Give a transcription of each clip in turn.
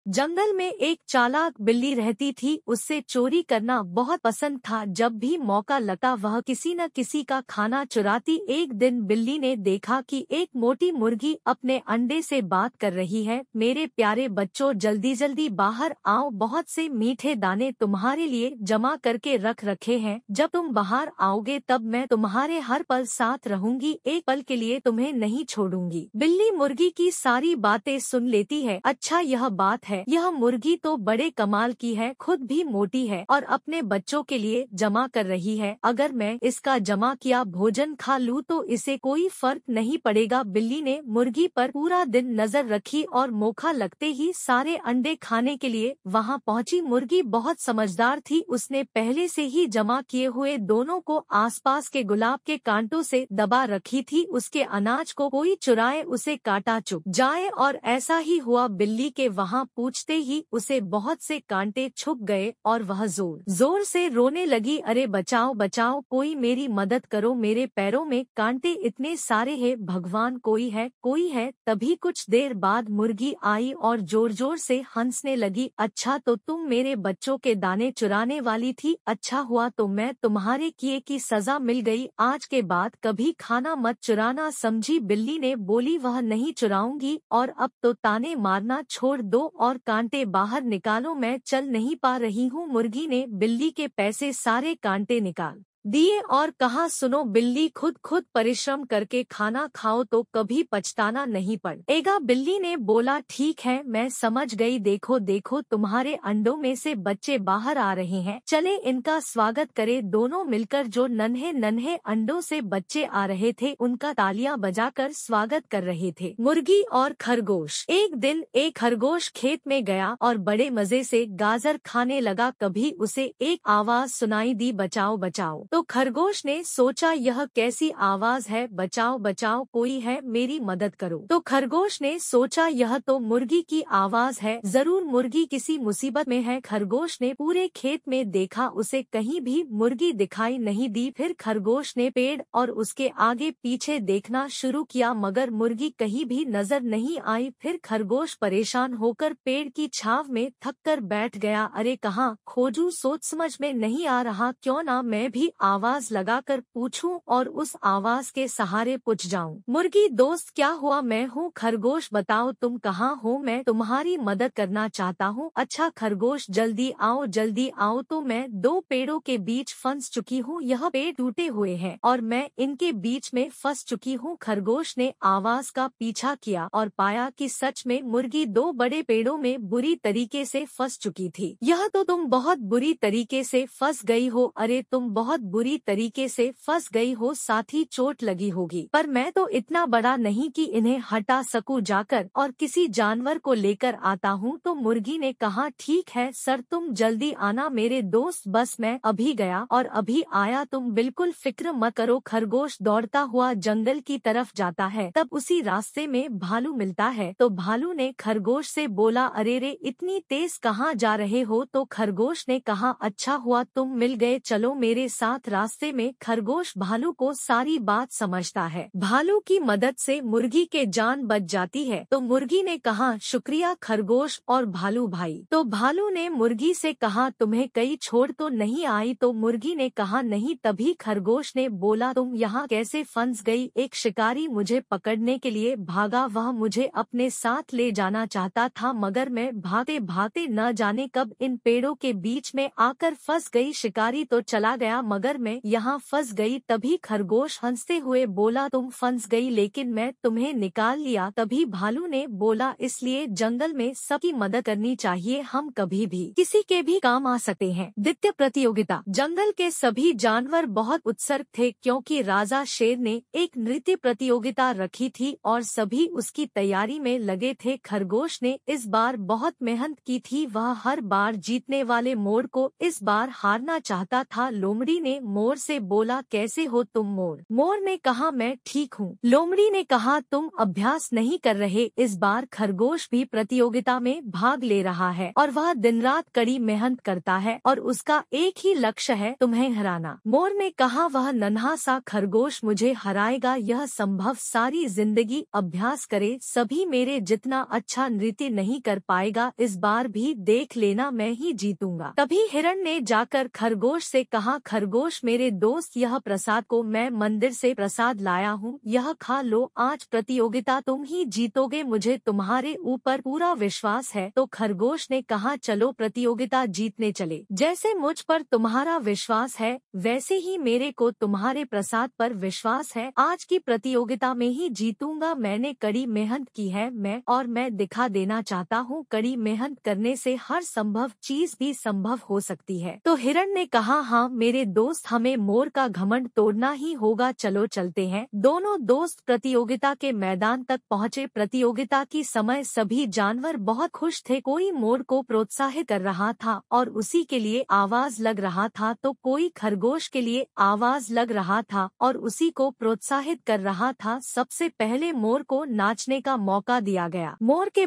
जंगल में एक चालाक बिल्ली रहती थी। उससे चोरी करना बहुत पसंद था। जब भी मौका लगता वह किसी न किसी का खाना चुराती। एक दिन बिल्ली ने देखा कि एक मोटी मुर्गी अपने अंडे से बात कर रही है। मेरे प्यारे बच्चों, जल्दी जल्दी बाहर आओ, बहुत से मीठे दाने तुम्हारे लिए जमा करके रख रखे हैं। जब तुम बाहर आओगे तब मैं तुम्हारे हर पल साथ रहूंगी, एक पल के लिए तुम्हें नहीं छोड़ूंगी। बिल्ली मुर्गी की सारी बातें सुन लेती है। अच्छा, यह बात है, यह मुर्गी तो बड़े कमाल की है, खुद भी मोटी है और अपने बच्चों के लिए जमा कर रही है। अगर मैं इसका जमा किया भोजन खा लूं तो इसे कोई फर्क नहीं पड़ेगा। बिल्ली ने मुर्गी पर पूरा दिन नजर रखी और मौका लगते ही सारे अंडे खाने के लिए वहां पहुंची। मुर्गी बहुत समझदार थी। उसने पहले से ही जमा किए हुए दोनों को आसपास के गुलाब के कांटों से दबा रखी थी। उसके अनाज को कोई चुराए उसे काटा चुप जाए, और ऐसा ही हुआ। बिल्ली के वहां पूछते ही उसे बहुत से कांटे छुप गए और वह जोर जोर से रोने लगी। अरे बचाओ बचाओ, कोई मेरी मदद करो, मेरे पैरों में कांटे इतने सारे हैं, भगवान कोई है कोई है। तभी कुछ देर बाद मुर्गी आई और जोर जोर से हंसने लगी। अच्छा, तो तुम मेरे बच्चों के दाने चुराने वाली थी। अच्छा हुआ तो मैं तुम्हारे किए की सजा मिल गई। आज के बाद कभी खाना मत चुराना, समझी? बिल्ली ने बोली, वह नहीं चुराऊंगी, और अब तो ताने मारना छोड़ दो और कांटे बाहर निकालो, मैं चल नहीं पा रही हूँ। मुर्गी ने बिल्ली के पैसे सारे कांटे निकाल दिए और कहा, सुनो बिल्ली, खुद परिश्रम करके खाना खाओ तो कभी पछताना नहीं पड़ेगा। बिल्ली ने बोला, ठीक है, मैं समझ गई। देखो देखो, तुम्हारे अंडों में से बच्चे बाहर आ रहे हैं, चले इनका स्वागत करें। दोनों मिलकर जो नन्हे नन्हे अंडों से बच्चे आ रहे थे उनका तालियां बजाकर स्वागत कर रहे थे। मुर्गी और खरगोश। एक दिन एक खरगोश खेत में गया और बड़े मजे से गाजर खाने लगा। कभी उसे एक आवाज सुनाई दी, बचाओ बचाओ। तो खरगोश ने सोचा, यह कैसी आवाज है, बचाओ बचाओ, कोई है, मेरी मदद करो। तो खरगोश ने सोचा, यह तो मुर्गी की आवाज है, जरूर मुर्गी किसी मुसीबत में है। खरगोश ने पूरे खेत में देखा, उसे कहीं भी मुर्गी दिखाई नहीं दी। फिर खरगोश ने पेड़ और उसके आगे पीछे देखना शुरू किया, मगर मुर्गी कहीं भी नजर नहीं आई। फिर खरगोश परेशान होकर पेड़ की छांव में थक कर बैठ गया। अरे कहाँ खोजूं, सोच समझ में नहीं आ रहा, क्यों ना मैं भी आवाज लगाकर पूछूं और उस आवाज के सहारे पूछ जाऊं। मुर्गी दोस्त, क्या हुआ? मैं हूँ खरगोश, बताओ तुम कहाँ हो, मैं तुम्हारी मदद करना चाहता हूँ। अच्छा खरगोश, जल्दी आओ। तो मैं दो पेड़ों के बीच फंस चुकी हूँ, यह पेड़ टूटे हुए हैं और मैं इनके बीच में फंस चुकी हूँ। खरगोश ने आवाज का पीछा किया और पाया कि सच में मुर्गी दो बड़े पेड़ों में बुरी तरीके से फंस चुकी थी। यह तो तुम बहुत बुरी तरीके से फंस गई हो। अरे तुम बहुत बुरी तरीके से फंस गई हो, साथ ही चोट लगी होगी, पर मैं तो इतना बड़ा नहीं कि इन्हें हटा सकूं, जाकर और किसी जानवर को लेकर आता हूँ। तो मुर्गी ने कहा, ठीक है सर, तुम जल्दी आना मेरे दोस्त, बस मैं अभी गया और अभी आया, तुम बिल्कुल फिक्र मत करो। खरगोश दौड़ता हुआ जंगल की तरफ जाता है। तब उसी रास्ते में भालू मिलता है। तो भालू ने खरगोश से बोला, अरे रे, इतनी तेज कहाँ जा रहे हो? तो खरगोश ने कहा, अच्छा हुआ तुम मिल गए, चलो मेरे साथ। रास्ते में खरगोश भालू को सारी बात समझता है। भालू की मदद से मुर्गी के जान बच जाती है। तो मुर्गी ने कहा, शुक्रिया खरगोश और भालू भाई। तो भालू ने मुर्गी से कहा, तुम्हें कहीं छोड़ तो नहीं आई? तो मुर्गी ने कहा, नहीं। तभी खरगोश ने बोला, तुम यहाँ कैसे फंस गई? एक शिकारी मुझे पकड़ने के लिए भागा, वह मुझे अपने साथ ले जाना चाहता था, मगर मैं भागते भागते न जाने कब इन पेड़ों के बीच में आकर फंस गई। शिकारी तो चला गया मगर मैं यहाँ फंस गई। तभी खरगोश हंसते हुए बोला, तुम फंस गई लेकिन मैं तुम्हें निकाल लिया। तभी भालू ने बोला, इसलिए जंगल में सबकी मदद करनी चाहिए, हम कभी भी किसी के भी काम आ सकते हैं। नृत्य प्रतियोगिता। जंगल के सभी जानवर बहुत उत्सुक थे क्योंकि राजा शेर ने एक नृत्य प्रतियोगिता रखी थी और सभी उसकी तैयारी में लगे थे। खरगोश ने इस बार बहुत मेहनत की थी, वह हर बार जीतने वाले मोर को इस बार हारना चाहता था। लोमड़ी ने ने मोर से बोला, कैसे हो तुम मोर? मोर ने कहा, मैं ठीक हूँ। लोमड़ी ने कहा, तुम अभ्यास नहीं कर रहे? इस बार खरगोश भी प्रतियोगिता में भाग ले रहा है और वह दिन रात कड़ी मेहनत करता है और उसका एक ही लक्ष्य है, तुम्हें हराना। मोर ने कहा, वह नन्हा सा खरगोश मुझे हराएगा, यह संभव? सारी जिंदगी अभ्यास करे सभी मेरे जितना अच्छा नृत्य नहीं कर पाएगा, इस बार भी देख लेना मैं ही जीतूंगा। तभी हिरण ने जाकर खरगोश से कहा, खरगोश मेरे दोस्त, यह प्रसाद को मैं मंदिर से प्रसाद लाया हूँ, यह खा लो, आज प्रतियोगिता तुम ही जीतोगे, मुझे तुम्हारे ऊपर पूरा विश्वास है। तो खरगोश ने कहा, चलो प्रतियोगिता जीतने चले। जैसे मुझ पर तुम्हारा विश्वास है वैसे ही मेरे को तुम्हारे प्रसाद पर विश्वास है, आज की प्रतियोगिता में ही जीतूंगा। मैंने कड़ी मेहनत की है मैं दिखा देना चाहता हूँ, कड़ी मेहनत करने से हर संभव चीज भी संभव हो सकती है। तो हिरण ने कहा, हाँ मेरे दोस्त, हमें मोर का घमंड तोड़ना ही होगा, चलो चलते हैं। दोनों दोस्त प्रतियोगिता के मैदान तक पहुँचे। प्रतियोगिता की समय सभी जानवर बहुत खुश थे, कोई मोर को प्रोत्साहित कर रहा था और उसी के लिए आवाज लग रहा था, तो कोई खरगोश के लिए आवाज लग रहा था और उसी को प्रोत्साहित कर रहा था। सबसे पहले मोर को नाचने का मौका दिया गया। मोर के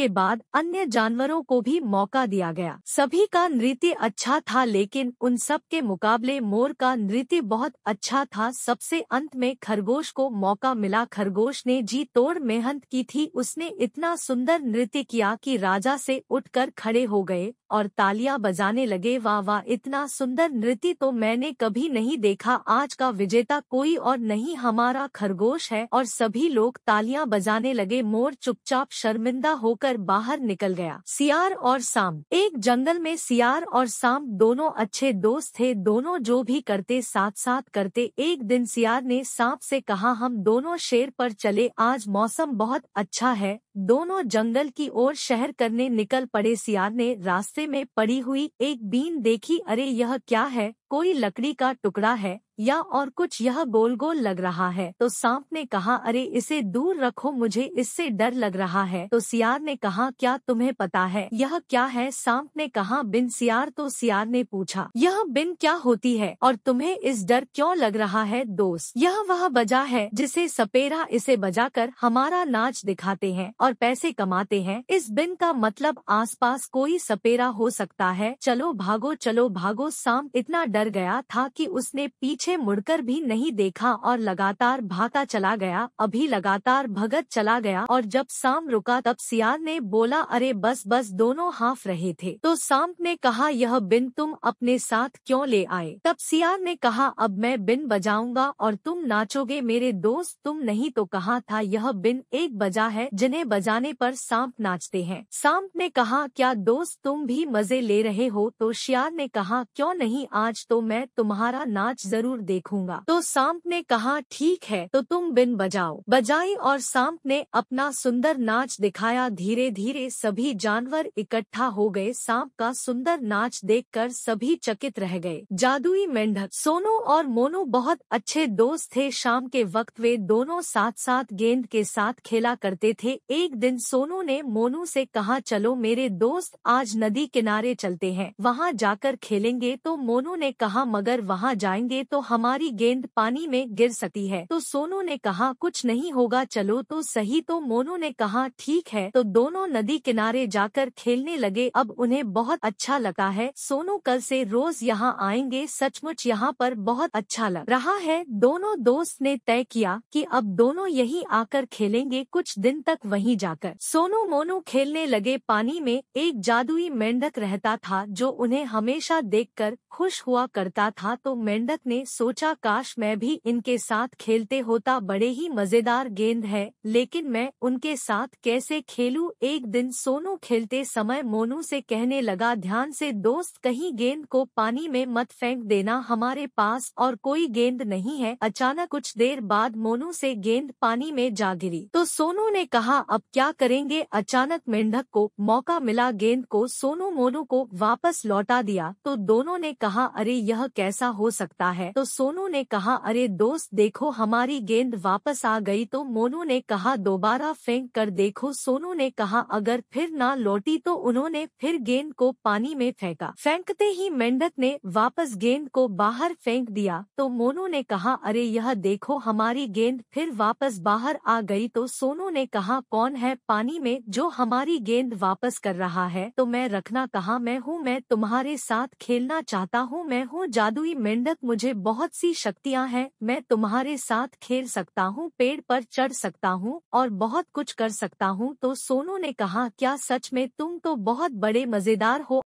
बाद अन्य जानवरों को भी मौका दिया गया। सभी का नृत्य अच्छा था, लेकिन उन सब के मुकाबले मोर का नृत्य बहुत अच्छा था। सबसे अंत में खरगोश को मौका मिला। खरगोश ने जी तोड़ मेहनत की थी, उसने इतना सुंदर नृत्य किया कि राजा से उठकर खड़े हो गए और तालियां बजाने लगे। वाह वाह, इतना सुंदर नृत्य तो मैंने कभी नहीं देखा, आज का विजेता कोई और नहीं हमारा खरगोश है। और सभी लोग तालियां बजाने लगे। मोर चुपचाप शर्मिंदा होकर बाहर निकल गया। सियार और सांप। एक जंगल में सियार और सांप दोनों अच्छे दोस्त थे, दोनों जो भी करते साथ साथ करते। एक दिन सियार ने सांप से कहा, हम दोनों शेर पर चले, आज मौसम बहुत अच्छा है। दोनों जंगल की ओर शहर करने निकल पड़े। सियार ने रास्ते में पड़ी हुई एक बीन देखी, अरे यह क्या है, कोई लकड़ी का टुकड़ा है या और कुछ, यह गोल गोल लग रहा है। तो सांप ने कहा, अरे इसे दूर रखो, मुझे इससे डर लग रहा है। तो सियार ने कहा, क्या तुम्हें पता है यह क्या है? सांप ने कहा, बिन। सियार तो सियार ने पूछा, यह बिन क्या होती है और तुम्हें इस डर क्यों लग रहा है? दोस्त, यह वह बजा है जिसे सपेरा, इसे बजाकर हमारा नाच दिखाते हैं और पैसे कमाते हैं। इस बिन का मतलब आसपास कोई सपेरा हो सकता है, चलो भागो चलो भागो। सांप इतना डर गया था कि उसने पीछे मुड़कर भी नहीं देखा और लगातार भागता चला गया, अभी लगातार भगत चला गया। और जब सांप रुका तब सियार ने बोला, अरे बस बस, दोनों हाफ रहे थे। तो सांप ने कहा, यह बिन तुम अपने साथ क्यों ले आए? तब सियार ने कहा, अब मैं बिन बजाऊंगा और तुम नाचोगे मेरे दोस्त, तुम नहीं तो कहा था यह बिन एक बजा है जिन्हें बजाने पर सांप नाचते हैं। सांप ने कहा, क्या दोस्त तुम भी मजे ले रहे हो? तो सियार ने कहा, क्यों नहीं, आज तो मैं तुम्हारा नाच जरूर देखूंगा। तो सांप ने कहा, ठीक है, तो तुम बिन बजाओ। बजाई और सांप ने अपना सुंदर नाच दिखाया। धीरे धीरे सभी जानवर इकट्ठा हो गए। सांप का सुंदर नाच देखकर सभी चकित रह गए। जादुई मेंढक। सोनू और मोनू बहुत अच्छे दोस्त थे। शाम के वक्त वे दोनों साथ साथ गेंद के साथ खेला करते थे। एक दिन सोनू ने मोनू से कहा, चलो मेरे दोस्त, आज नदी किनारे चलते हैं, वहाँ जाकर खेलेंगे। तो मोनू ने कहा, मगर वहाँ जाएंगे तो हमारी गेंद पानी में गिर सकती है। तो सोनू ने कहा, कुछ नहीं होगा, चलो तो सही। तो मोनू ने कहा, ठीक है। तो दोनों नदी किनारे जाकर खेलने लगे। अब उन्हें बहुत अच्छा लगा है। सोनू कल से रोज यहाँ आएंगे, सचमुच यहाँ पर बहुत अच्छा लग रहा है। दोनों दोस्त ने तय किया कि अब दोनों यहीं आकर खेलेंगे, कुछ दिन तक वहीं जाकर। सोनू मोनू खेलने लगे। पानी में एक जादुई मेंढक रहता था जो उन्हें हमेशा देखकर खुश हुआ करता था। तो मेंढक ने सोचा, काश मैं भी इनके साथ खेलते होता, बड़े ही मजेदार गेंद है, लेकिन मैं उनके साथ कैसे खेलूं? एक दिन सोनू खेलते समय मोनू से कहने लगा, ध्यान से दोस्त, कहीं गेंद को पानी में मत फेंक देना, हमारे पास और कोई गेंद नहीं है। अचानक कुछ देर बाद मोनू से गेंद पानी में जा गिरी। तो सोनू ने कहा, अब क्या करेंगे? अचानक मेंढक को मौका मिला, गेंद को सोनू मोनू को वापस लौटा दिया। तो दोनों ने कहा, अरे यह कैसा हो सकता है। तो सोनू ने कहा अरे दोस्त देखो हमारी गेंद वापस आ गई। तो मोनू ने कहा दोबारा फेंक कर देखो। सोनू ने कहा अगर फिर ना लौटी तो उन्होंने फिर गेंद को पानी में फेंका। फेंकते ही मेंढक ने वापस गेंद को बाहर फेंक दिया। तो मोनू ने कहा अरे यह देखो हमारी गेंद फिर वापस बाहर आ गई। तो सोनू ने कहा कौन है पानी में जो हमारी गेंद वापस कर रहा है। तो मैं रखना कहा मैं हूँ, मैं तुम्हारे साथ खेलना चाहता हूँ, मैं हूँ जादुई मेंढक, मुझे बहुत सी शक्तियाँ हैं, मैं तुम्हारे साथ खेल सकता हूँ, पेड़ पर चढ़ सकता हूँ और बहुत कुछ कर सकता हूँ। तो सोनू ने कहा क्या सच में, तुम तो बहुत बड़े मजेदार हो।